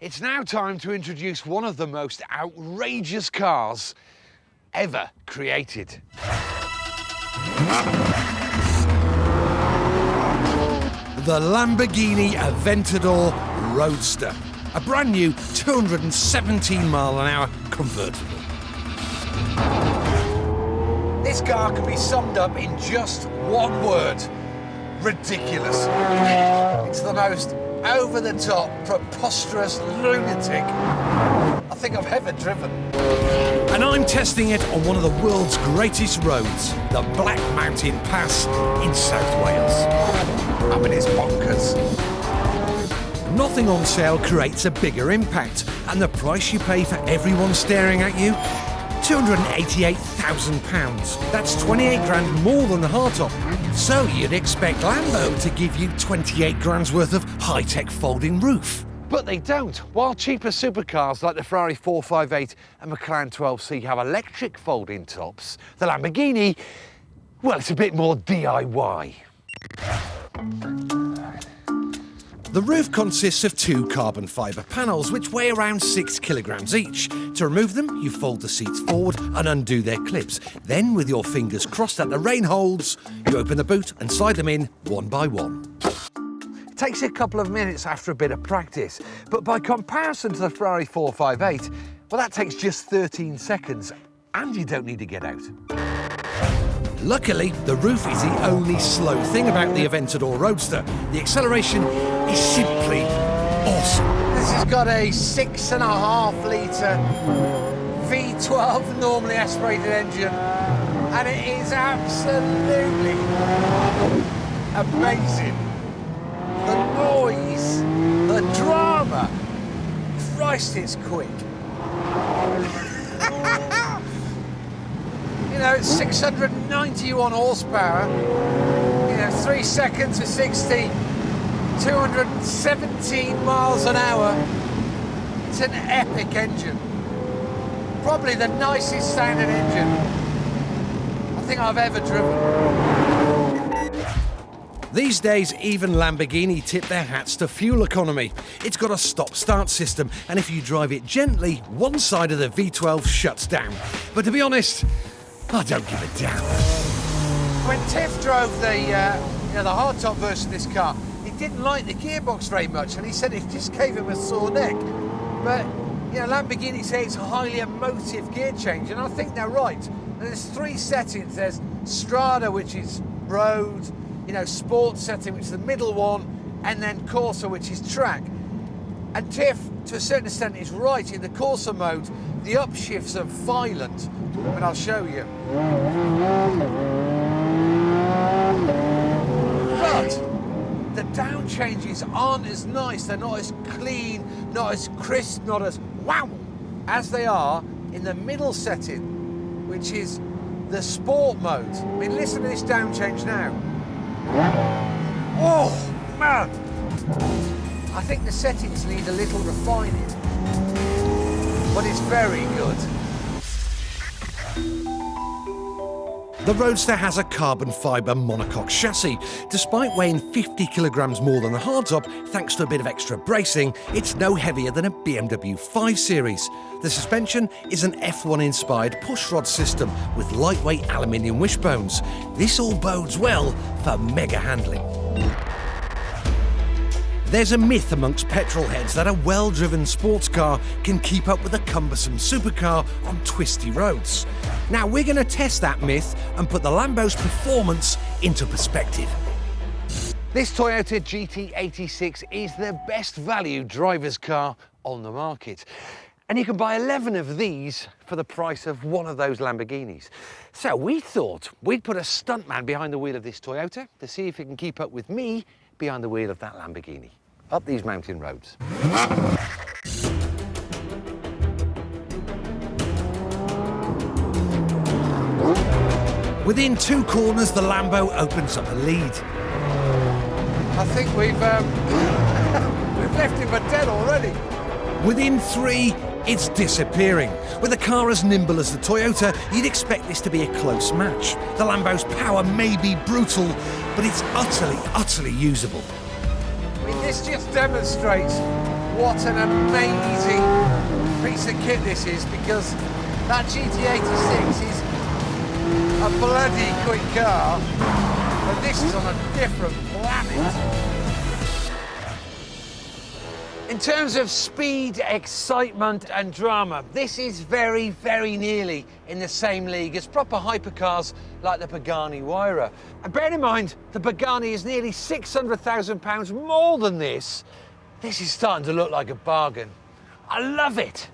It's now time to introduce one of the most outrageous cars ever created. The Lamborghini Aventador Roadster, a brand new 217-mile-an-hour convertible. This car can be summed up in just one word: ridiculous. It's the most over-the-top, preposterous lunatic I think I've ever driven. And I'm testing it on one of the world's greatest roads, the Black Mountain Pass in South Wales. I mean, it's bonkers. Nothing on sale creates a bigger impact, and the price you pay for everyone staring at you? £288,000. That's 28 grand more than the hardtop. So you'd expect Lambo to give you 28 grand's worth of high-tech folding roof. But they don't. While cheaper supercars like the Ferrari 458 and McLaren 12C have electric folding tops, the Lamborghini, well, it's a bit more DIY. The roof consists of two carbon fibre panels which weigh around 6 kilograms each. To remove them, you fold the seats forward and undo their clips. Then, with your fingers crossed at the rain holes, you open the boot and slide them in one by one. It takes a couple of minutes after a bit of practice, but by comparison to the Ferrari 458, well, that takes just 13 seconds, and you don't need to get out. Luckily, the roof is the only slow thing about the Aventador Roadster. The acceleration is simply awesome. This has got a 6.5 litre V12 normally aspirated engine, and it is absolutely amazing. The noise, the drama, Christ, it's quick. You know, it's 691 horsepower, 3 seconds to 60, 217 miles an hour. It's an epic engine. Probably the nicest sounding engine I think I've ever driven. These days, even Lamborghini tip their hats to fuel economy. It's got a stop-start system, and if you drive it gently, one side of the V12 shuts down. But to be honest, I don't give a damn. When Tiff drove the hardtop version of this car, he didn't like the gearbox very much, and he said it just gave him a sore neck. But Lamborghini say it's a highly emotive gear change, and I think they're right. And there's 3 settings. There's Strada, which is road, Sport setting, which is the middle one, and then Corsa, which is track. And Tiff, to a certain extent, is right. In the Corsa mode, the upshifts are violent, but I'll show you. But the down changes aren't as nice. They're not as clean, not as crisp, not as wow as they are in the middle setting, which is the sport mode. I mean, listen to this down change now. Oh, man! I think the settings need a little refining, but it's very good. The Roadster has a carbon fibre monocoque chassis. Despite weighing 50 kilograms more than the hardtop, thanks to a bit of extra bracing, it's no heavier than a BMW 5 Series. The suspension is an F1-inspired pushrod system with lightweight aluminium wishbones. This all bodes well for mega handling. There's a myth amongst petrol heads that a well-driven sports car can keep up with a cumbersome supercar on twisty roads. Now we're going to test that myth and put the Lambo's performance into perspective. This Toyota GT86 is the best value driver's car on the market. And you can buy 11 of these for the price of one of those Lamborghinis. So we thought we'd put a stuntman behind the wheel of this Toyota to see if it can keep up with me behind the wheel of that Lamborghini, up these mountain roads. Within 2 corners, the Lambo opens up a lead. I think we've left him for dead already. Within 3, it's disappearing. With a car as nimble as the Toyota, you'd expect this to be a close match. The Lambo's power may be brutal, but it's utterly usable. I mean, this just demonstrates what an amazing piece of kit this is, because that GT86 is a bloody quick car, but this is on a different planet. In terms of speed, excitement and drama, this is very, very nearly in the same league as proper hypercars like the Pagani Huayra. And bear in mind, the Pagani is nearly £600,000 more than this. This is starting to look like a bargain. I love it.